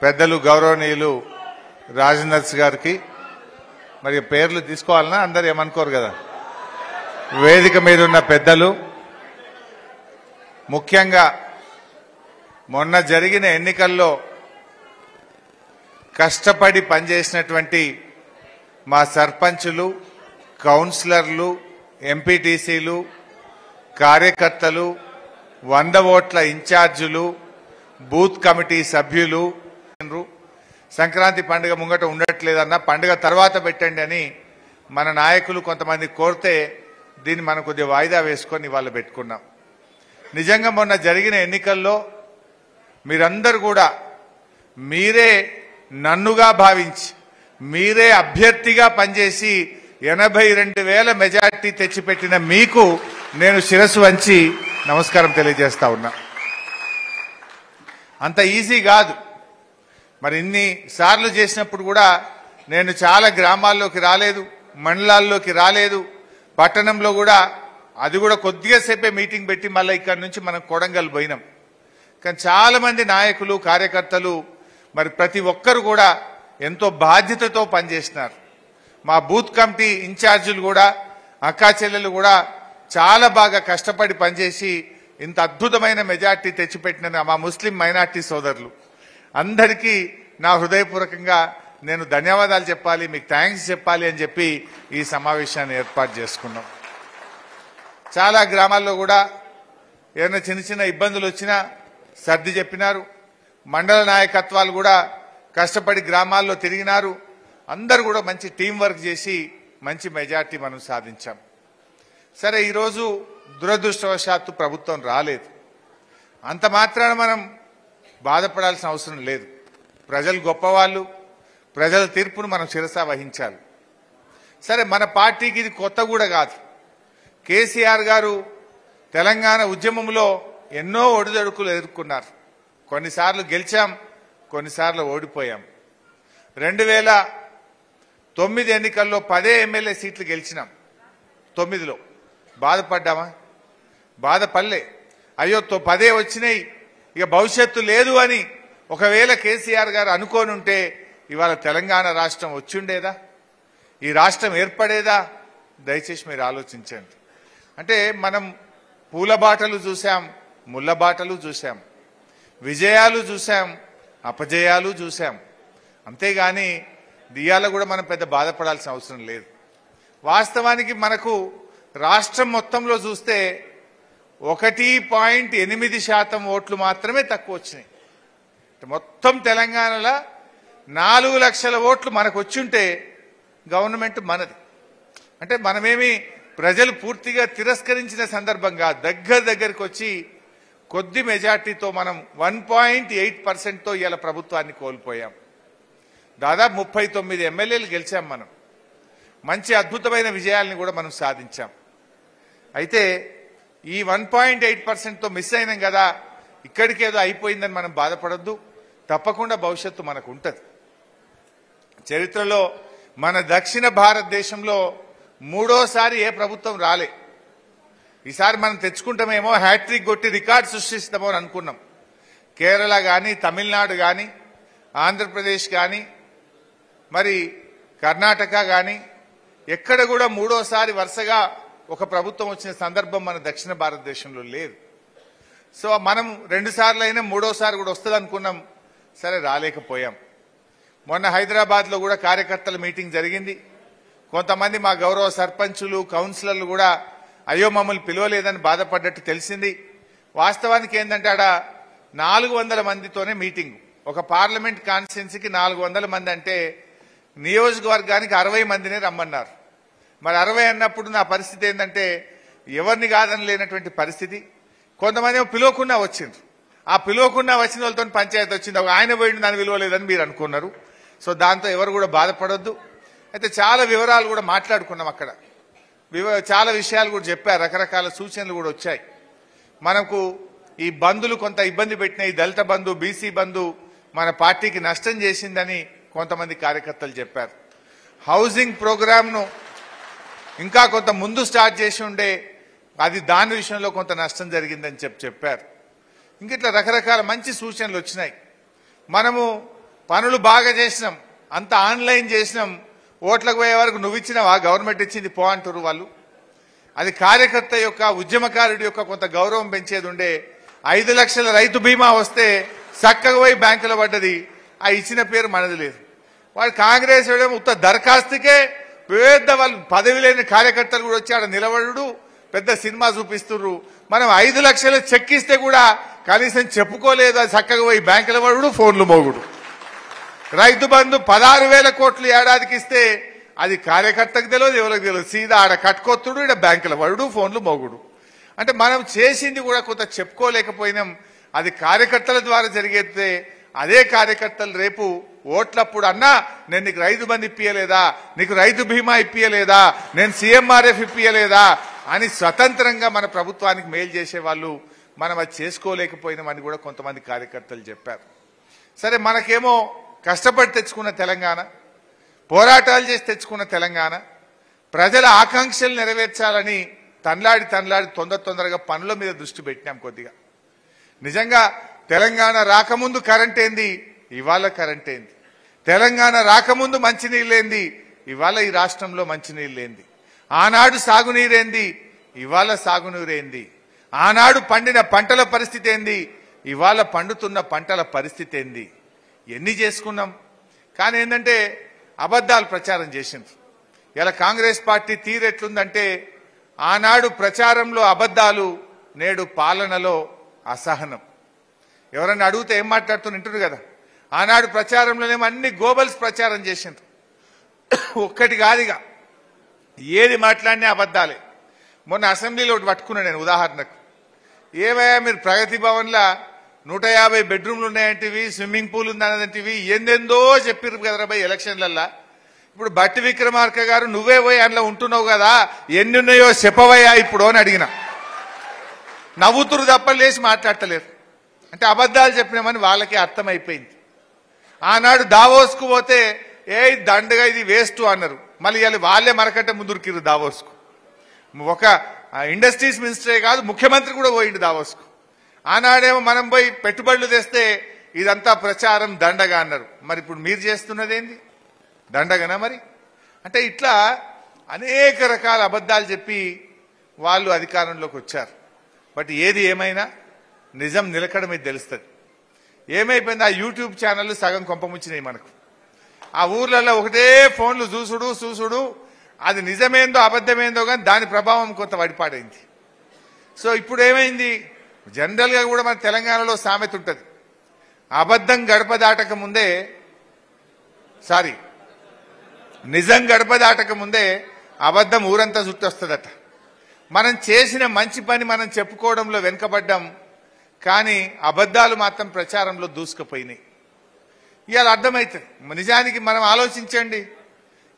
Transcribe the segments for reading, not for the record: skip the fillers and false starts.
పెద్దలు గౌరవనీయులు రాజనర్స్ గారికి మరి పేర్లు తీసుకోవాలన్నా అందరు ఏమనుకోరు కదా వేదిక మీద ఉన్న పెద్దలు ముఖ్యంగా మొన్న జరిగిన ఎన్నికల్లో కష్టపడి పనిచేసినటువంటి మా సర్పంచులు కౌన్సిలర్లు ఎంపీటీసీలు కార్యకర్తలు 100 ఓట్ల ఇన్ఛార్జీలు బూత్ కమిటీ సభ్యులు సంక్రాంతి పండుగ ముంగట ఉండట్లేదన్న పండుగ తర్వాత పెట్టండి అని మన నాయకులు కొంతమంది కోరితే దీన్ని మనం కొద్దిగా వాయిదా వేసుకొని ఇవాళ పెట్టుకున్నాం. నిజంగా మొన్న జరిగిన ఎన్నికల్లో మీరందరూ కూడా మీరే నన్నుగా భావించి మీరే అభ్యర్థిగా పనిచేసి 82,000 మెజార్టీ తెచ్చిపెట్టిన మీకు నేను శిరస్సు వంచి నమస్కారం తెలియజేస్తా ఉన్నా. అంత ఈజీ కాదు. మరి ఇన్ని సార్లు చేసినప్పుడు కూడా నేను చాలా గ్రామాల్లోకి రాలేదు, మండలాల్లోకి రాలేదు, పట్టణంలో కూడా అది కూడా కొద్దిగా సేపే మీటింగ్ పెట్టి మళ్ళీ ఇక్కడి నుంచి మనం కొడంగల్ పోయినాం. కానీ చాలా మంది నాయకులు కార్యకర్తలు మరి ప్రతి ఒక్కరు కూడా ఎంతో బాధ్యతతో పనిచేస్తున్నారు. మా బూత్ కమిటీ ఇన్ఛార్జీలు కూడా అక్కా చెల్లెలు కూడా చాలా బాగా కష్టపడి పనిచేసి ఇంత అద్భుతమైన మెజార్టీ తెచ్చిపెట్టిన మా ముస్లిం మైనార్టీ సోదరులు అందరికీ నా హృదయపూర్వకంగా నేను ధన్యవాదాలు చెప్పాలి, మీకు థ్యాంక్స్ చెప్పాలి అని చెప్పి ఈ సమావేశాన్ని ఏర్పాటు చేసుకున్నాం. చాలా గ్రామాల్లో కూడా ఏదైనా చిన్న చిన్న ఇబ్బందులు వచ్చినా సర్ది చెప్పినారు. మండల నాయకత్వాలు కూడా కష్టపడి గ్రామాల్లో తిరిగినారు. అందరూ కూడా మంచి టీం వర్క్ చేసి మంచి మెజార్టీ మనం సాధించాం. సరే, ఈరోజు దురదృష్టవశాత్తు ప్రభుత్వం రాలేదు. అంత మాత్రాన మనం బాధపడాల్సిన అవసరం లేదు. ప్రజలు గొప్పవాళ్ళు, ప్రజల తీర్పును మనం శిరసా వహించాలి. సరే, మన పార్టీకి ఇది కొత్త కూడా కాదు. కేసీఆర్ గారు తెలంగాణ ఉద్యమంలో ఎన్నో ఒడిదొడుకులు ఎదుర్కొన్నారు. కొన్నిసార్లు గెలిచాం, కొన్నిసార్లు ఓడిపోయాం. 2009 ఎన్నికల్లో 10 ఎమ్మెల్యే సీట్లు గెలిచినాం. 9లో బాధపడ్డామా? బాధపడలే. అయ్యో 10 వచ్చినాయి, ఇక భవిష్యత్తు లేదు అని ఒకవేళ కేసీఆర్ గారు అనుకోని ఉంటే ఇవాళ తెలంగాణ రాష్ట్రం వచ్చిండేదా? ఈ రాష్ట్రం ఏర్పడేదా? దయచేసి మీరు ఆలోచించండి. అంటే మనం పూల బాటలు చూసాం, ముళ్ళ బాటలు చూసాం, విజయాలు చూసాం, అపజయాలు చూసాం. అంతేగాని దియాల కూడా మనం పెద్ద బాధపడాల్సిన అవసరం లేదు. వాస్తవానికి మనకు రాష్ట్రం మొత్తంలో చూస్తే 1.8% ఓట్లు మాత్రమే తక్కువ వచ్చినాయి. మొత్తం తెలంగాణలో 4 లక్షల ఓట్లు మనకు వచ్చుంటే గవర్నమెంట్ మనది. అంటే మనమేమి ప్రజలు పూర్తిగా తిరస్కరించిన సందర్భంగా దగ్గరికి వచ్చి కొద్ది మెజార్టీతో మనం 1.8%తో ఇవాళ ప్రభుత్వాన్ని కోల్పోయాం. దాదాపు 39 ఎమ్మెల్యేలు గెలిచాం. మనం మంచి అద్భుతమైన విజయాల్ని కూడా మనం సాధించాం. అయితే ఈ 1.8%తో మిస్ అయినాం కదా, ఇక్కడికేదో అయిపోయిందని మనం బాధపడద్దు. తప్పకుండా భవిష్యత్తు మనకు ఉంటుంది. చరిత్రలో మన దక్షిణ భారతదేశంలో 3ఓసారి ఏ ప్రభుత్వం రాలే. ఈసారి మనం తెచ్చుకుంటామేమో, హ్యాట్రిక్ కొట్టి రికార్డు సృష్టిస్తామో అని అనుకున్నాం. కేరళ కానీ, తమిళనాడు కానీ, ఆంధ్రప్రదేశ్ కానీ, మరి కర్ణాటక కానీ ఎక్కడ కూడా 3ఓసారి వరుసగా ఒక ప్రభుత్వం వచ్చిన సందర్భం మన దక్షిణ భారతదేశంలో లేదు. సో మనం 2 సార్లు అయినా 3ఓసారి కూడా వస్తుంది అనుకున్నాం. సరే, రాలేకపోయాం. మొన్న హైదరాబాద్లో కూడా కార్యకర్తల మీటింగ్ జరిగింది. కొంతమంది మా గౌరవ సర్పంచులు కౌన్సిలర్లు కూడా అయ్యో మమ్మల్ని పిలవలేదని బాధపడ్డట్టు తెలిసింది. వాస్తవానికి ఏంటంటే ఆడ 400 మందితోనే మీటింగ్. ఒక పార్లమెంట్ కాన్స్టిట్యున్సీకి 400 మంది అంటే నియోజకవర్గానికి 60 మందినే రమ్మన్నారు. మరి 60 అన్నప్పుడు నా పరిస్థితి ఏంటంటే ఎవరిని కాదని లేనటువంటి పరిస్థితి. కొంతమంది పిలవకుండా వచ్చిండ్రు. ఆ పిలవకుండా వచ్చిన వాళ్ళతో పంచాయతీ వచ్చింది. ఆయన పోయింది, నన్ను విలువలేదని మీరు అనుకున్నారు. సో దాంతో ఎవరు కూడా బాధపడొద్దు. అయితే చాలా వివరాలు కూడా మాట్లాడుకున్నాం అక్కడ. చాలా విషయాలు కూడా చెప్పారు, రకరకాల సూచనలు కూడా వచ్చాయి. మనకు ఈ బంధులు కొంత ఇబ్బంది పెట్టినాయి. దళిత బంధు, బీసీ బంధు మన పార్టీకి నష్టం చేసిందని కొంతమంది కార్యకర్తలు చెప్పారు. హౌసింగ్ ప్రోగ్రామ్ను ఇంకా కొంత ముందు స్టార్ట్ చేసి ఉండే అది దాని విషయంలో కొంత నష్టం జరిగిందని చెప్పారు. ఇంక ఇట్లా రకరకాల మంచి సూచనలు వచ్చినాయి. మనము పనులు బాగా చేసినాం, అంత ఆన్లైన్ చేసినాం, ఓట్లకు పోయే వరకు నువ్వు ఇచ్చినావా, గవర్నమెంట్ ఇచ్చింది పో అంటారు వాళ్ళు. అది కార్యకర్త యొక్క, ఉద్యమకారుడి యొక్క కొంత గౌరవం పెంచేది ఉండే. 5 లక్షల రైతు బీమా వస్తే చక్కగా పోయి బ్యాంకులో పడ్డది, ఆ ఇచ్చిన పేరు మనది లేదు. వాడు కాంగ్రెస్ ఉత్త దరఖాస్తుకే పెద్ద వాళ్ళు పదవి లేని కార్యకర్తలు కూడా వచ్చి ఆడ నిలబడు పెద్ద సినిమా చూపిస్తున్నారు. మనం 5 లక్షలు చెక్ ఇస్తే కూడా కనీసం చెప్పుకోలేదు, అది చక్కగా పోయి బ్యాంకులో పడుడు, ఫోన్లు మోగుడు. రైతు బంధు 16,000 కోట్లు ఏడాదికి ఇస్తే అది కార్యకర్తకు తెలియదు, ఎవరికి తెలియదు, సీదా ఆడ కట్టుకొత్తుడు, ఇక్కడ బ్యాంకులో పడుడు, ఫోన్లు మోగుడు. అంటే మనం చేసింది కూడా కొంత చెప్పుకోలేకపోయినాం. అది కార్యకర్తల ద్వారా జరిగేస్తే అదే కార్యకర్తలు రేపు ఓట్లప్పుడు అన్నా నేను నీకు రైతు బంధు ఇప్పియలేదా, నీకు రైతు బీమా ఇప్పియలేదా, నేను సీఎంఆర్ఎఫ్ ఇప్పియలేదా అని స్వతంత్రంగా మన ప్రభుత్వానికి మేలు చేసేవాళ్ళు. మనం అది చేసుకోలేకపోయినామని కూడా కొంతమంది కార్యకర్తలు చెప్పారు. సరే, మనకేమో కష్టపడి తెచ్చుకున్న తెలంగాణ, పోరాటాలు చేసి తెచ్చుకున్న తెలంగాణ, ప్రజల ఆకాంక్షలు నెరవేర్చాలని తన్లాడి తొందరగా పనుల మీద దృష్టి పెట్టినాం కొద్దిగా. నిజంగా తెలంగాణ రాకముందు కరెంట్ ఏంది, ఇవాళ కరెంట్ ఏంది, తెలంగాణ రాకముందు మంచినీళ్ళేంది, ఇవాళ ఈ రాష్ట్రంలో మంచినీళ్ళేంది, ఆనాడు సాగునీరేంది, ఇవాళ సాగునీరేంది, ఆనాడు పండిన పంటల పరిస్థితి ఏంది, ఇవాళ పండుతున్న పంటల పరిస్థితి ఏంది, ఎన్ని చేసుకున్నాం. కానీ ఏంటంటే అబద్ధాలు ప్రచారం చేసిండ్రు. ఇలా కాంగ్రెస్ పార్టీ తీరెట్లుందంటే ఆనాడు ప్రచారంలో అబద్ధాలు, నేడు పాలనలో అసహనం. ఎవరన్నా అడిగితే ఏం మాట్లాడుతుంటారు కదా, ఆనాడు ప్రచారంలోనేమో అన్ని గోబల్స్ ప్రచారం చేసిండ్రు. ఒక్కటి కాదుగా, ఏది మాట్లాడినా అబద్ధాలే. మొన్న అసెంబ్లీలో ఒకటి పట్టుకున్నా నేను ఉదాహరణకు. ఏమయ్యా మీరు ప్రగతి భవన్లో 150 బెడ్రూమ్లు ఉన్నాయంటివి, స్విమ్మింగ్ పూల్ ఉందన్నదంటివి, ఎందెందో చెప్పిర్రు కదరా భయ్ ఎలక్షన్లల్లా. ఇప్పుడు బట్టి విక్రమార్క గారు నువ్వే పోయి అందులో ఉంటున్నావు కదా, ఎన్ని ఉన్నాయో చెప్పవయ్యా ఇప్పుడు అని అడిగిన. నవ్వుతురు తప్ప లేచి మాట్లాడతలేరు. అంటే అబద్ధాలు చెప్పినామని వాళ్ళకి అర్థమైపోయింది. ఆనాడు దావోస్కు పోతే ఏ దండగా ఇది వేస్ట్ అన్నారు. మళ్ళీ వాళ్ళే మనకంటే ముందుకిరు దావోస్కు. ఒక ఇండస్ట్రీస్ మినిస్టరే కాదు, ముఖ్యమంత్రి కూడా పోయిండు దావోస్కు. ఆనాడేమో మనం పోయి పెట్టుబడులు తెస్తే ఇదంతా ప్రచారం దండగా అన్నారు. మరి ఇప్పుడు మీరు చేస్తున్నది ఏంది, దండగనా మరి? అంటే ఇట్లా అనేక రకాల అబద్ధాలు చెప్పి వాళ్ళు అధికారంలోకి వచ్చారు. బట్ ఏది ఏమైనా నిజం నిలకడమే తెలుస్తుంది. ఏమైపోయింది, ఆ యూట్యూబ్ ఛానళ్ళు సగం కొంపముచ్చినాయి మనకు. ఆ ఊర్లలో ఒకటే ఫోన్లు చూసుడు, అది నిజమేందో అబద్ధమేందో కానీ దాని ప్రభావం కొంత వడిపాడైంది. సో ఇప్పుడు ఏమైంది, జనరల్గా కూడా మన తెలంగాణలో సామెత ఉంటుంది, అబద్ధం గడప దాటక ముందే, నిజం గడప దాటక ముందే అబద్ధం ఊరంతా చుట్టొస్తుందట. మనం చేసిన మంచి పని మనం చెప్పుకోవడంలో వెనుకబడ్డాం, కానీ అబద్ధాలు మాత్రం ప్రచారంలో దూసుకుపోయినాయి. ఇవాళ అర్థమవుతుంది. నిజానికి మనం ఆలోచించండి,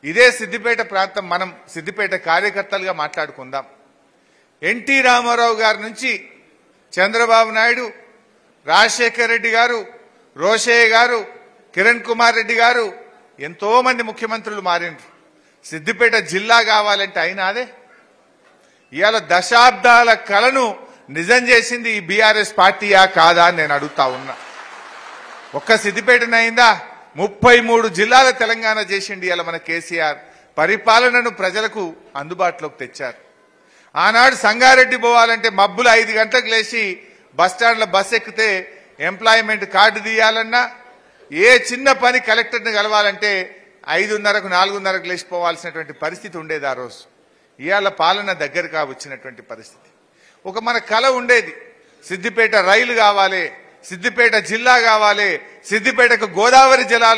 ఇదే సిద్దిపేట ప్రాంతం, మనం సిద్దిపేట కార్యకర్తలుగా మాట్లాడుకుందాం. ఎన్టీ రామారావు గారి నుంచి చంద్రబాబు నాయుడు, రాజశేఖర్ రెడ్డి గారు, రోషయ్య గారు, కిరణ్ కుమార్ రెడ్డి గారు, ఎంతో మంది ముఖ్యమంత్రులు మారిండ్రు. సిద్దిపేట జిల్లా కావాలంటే అయినా అదే. ఇవాళ దశాబ్దాల కలను నిజం చేసింది ఈ బీఆర్ఎస్ పార్టీయా కాదా అని నేను అడుగుతా ఉన్నా. ఒక్క సిద్దిపేటనైందా, 33 జిల్లాల తెలంగాణ చేసిండి. ఇవాళ మన కేసీఆర్ పరిపాలనను ప్రజలకు అందుబాటులోకి తెచ్చారు. ఆనాడు సంగారెడ్డి పోవాలంటే మబ్బులు 5 గంటలకు లేచి బస్టాండ్ల బస్ ఎక్కితే ఎంప్లాయ్మెంట్ కార్డు తీయాలన్నా, ఏ చిన్న పని కలెక్టర్ని కలవాలంటే 5:30కు 4:30కు లేచిపోవాల్సినటువంటి పరిస్థితి ఉండేది ఆ రోజు. ఇవాళ పాలన దగ్గరగా వచ్చినటువంటి పరిస్థితి. ఒక మన కళ ఉండేది, సిద్దిపేట రైలు కావాలి, సిద్దిపేట జిల్లా కావాలి, సిద్దిపేటకు గోదావరి జలాలు